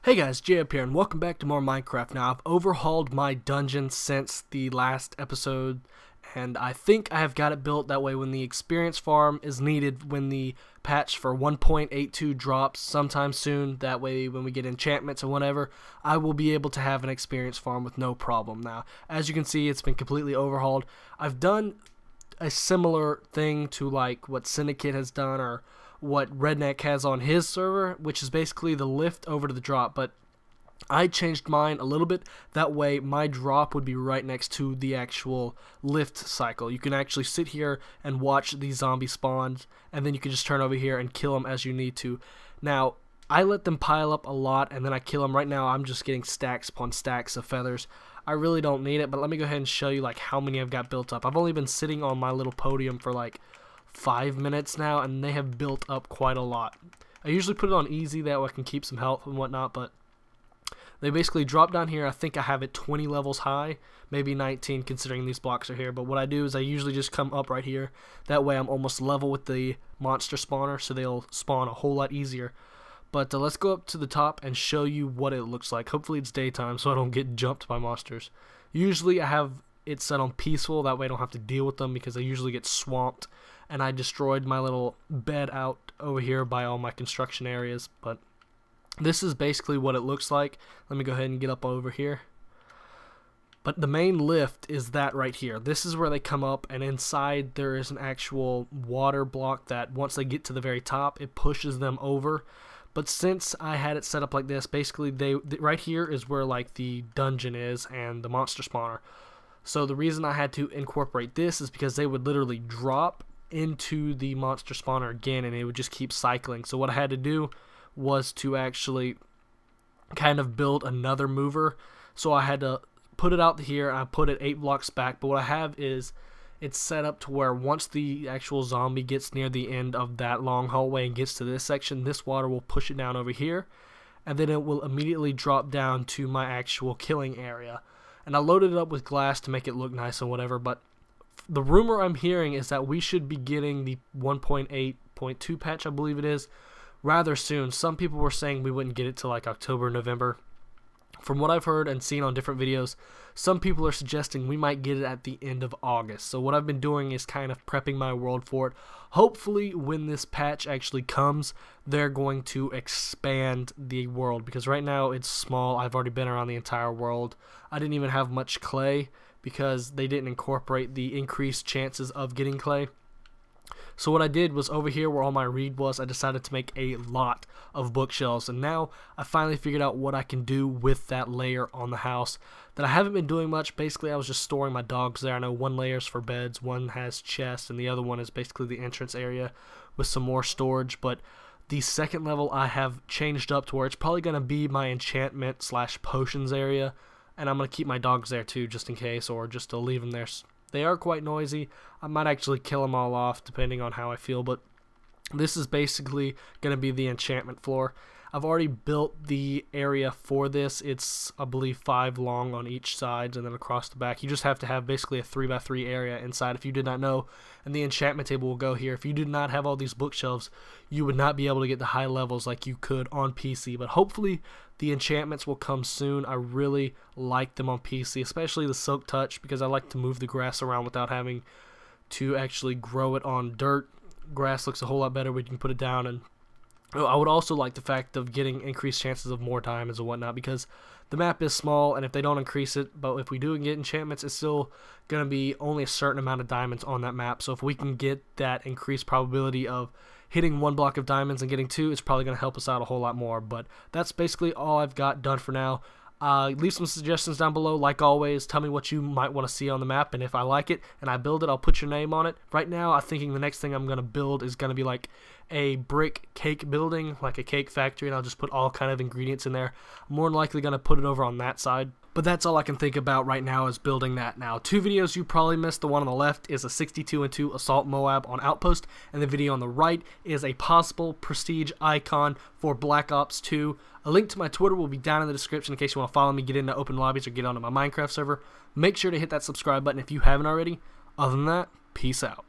Hey guys, Jay up here, and welcome back to more Minecraft. Now, I've overhauled my dungeon since the last episode, and I think I have got it built that way when the experience farm is needed when the patch for 1.82 drops sometime soon. That way, when we get enchantments or whatever, I will be able to have an experience farm with no problem. Now, as you can see, it's been completely overhauled. I've done a similar thing to like what Syndicate has done or what Redneck has on his server, which is basically the lift over to the drop, but I changed mine a little bit. That way my drop would be right next to the actual lift cycle. You can actually sit here and watch these zombies spawn, and then you can just turn over here and kill them as you need to. Now, I let them pile up a lot and then I kill them. Right now I'm just getting stacks upon stacks of feathers. I really don't need it, but let me go ahead and show you like how many I've got built up. I've only been sitting on my little podium for like 5 minutes now, and they have built up quite a lot. I usually put it on easy, that way I can keep some health and whatnot, but they basically drop down here. I think I have it 20 levels high, maybe 19 considering these blocks are here, but what I do is I usually just come up right here. That way I'm almost level with the monster spawner, so they'll spawn a whole lot easier. But let's go up to the top and show you what it looks like. Hopefully it's daytime so I don't get jumped by monsters. Usually I have it set on peaceful, that way I don't have to deal with them because I usually get swamped. And I destroyed my little bed out over here by all my construction areas, but this is basically what it looks like. Let me go ahead and get up over here. But the main lift is that right here. This is where they come up, and inside there is an actual water block that once they get to the very top, it pushes them over. But since I had it set up like this, basically right here is where like the dungeon is and the monster spawner. So the reason I had to incorporate this is because they would literally drop into the monster spawner again and it would just keep cycling. So what I had to do was to actually kind of build another mover. So I had to put it out here. I put it 8 blocks back, but what I have is it's set up to where once the actual zombie gets near the end of that long hallway and gets to this section, this water will push it down over here, and then it will immediately drop down to my actual killing area. And I loaded it up with glass to make it look nice and whatever, but the rumor I'm hearing is that we should be getting the 1.8.2 patch, I believe it is, rather soon. Some people were saying we wouldn't get it till like October, November. From what I've heard and seen on different videos, some people are suggesting we might get it at the end of August. So what I've been doing is kind of prepping my world for it. Hopefully when this patch actually comes, they're going to expand the world, because right now it's small. I've already been around the entire world. I didn't even have much clay because they didn't incorporate the increased chances of getting clay. So what I did was over here where all my reed was, I decided to make a lot of bookshelves, and now I finally figured out what I can do with that layer on the house that I haven't been doing much. Basically I was just storing my dogs there. I know one layer is for beds, one has chests, and the other one is basically the entrance area with some more storage. But the second level I have changed up to where it's probably going to be my enchantment / potions area, and I'm going to keep my dogs there too just in case, or just to leave them there. They are quite noisy. I might actually kill them all off depending on how I feel, but this is basically going to be the enchantment floor. I've already built the area for this. It's, I believe, 5 long on each side and then across the back. You just have to have basically a 3x3 area inside if you did not know, and the enchantment table will go here. If you did not have all these bookshelves, you would not be able to get the high levels like you could on PC, but hopefully the enchantments will come soon. I really like them on PC, especially the Silk Touch, because I like to move the grass around without having to actually grow it on dirt. Grass looks a whole lot better when you can put it down. And I would also like the fact of getting increased chances of more diamonds and whatnot, because the map is small, and if they don't increase it, but if we do get enchantments, it's still going to be only a certain amount of diamonds on that map. So if we can get that increased probability of hitting 1 block of diamonds and getting 2, it's probably going to help us out a whole lot more. But that's basically all I've got done for now. Leave some suggestions down below. Like always, tell me what you might want to see on the map, and if I like it and I build it, I'll put your name on it. Right now I'm thinking the next thing I'm going to build is going to be like a brick cake building, like a cake factory, and I'll just put all kind of ingredients in there. I'm more than likely going to put it over on that side. But that's all I can think about right now is building that. Now, 2 videos you probably missed. The one on the left is a 62-2 Assault Moab on Outpost, and the video on the right is a possible prestige icon for Black Ops 2. A link to my Twitter will be down in the description in case you want to follow me, get into open lobbies, or get onto my Minecraft server. Make sure to hit that subscribe button if you haven't already. Other than that, peace out.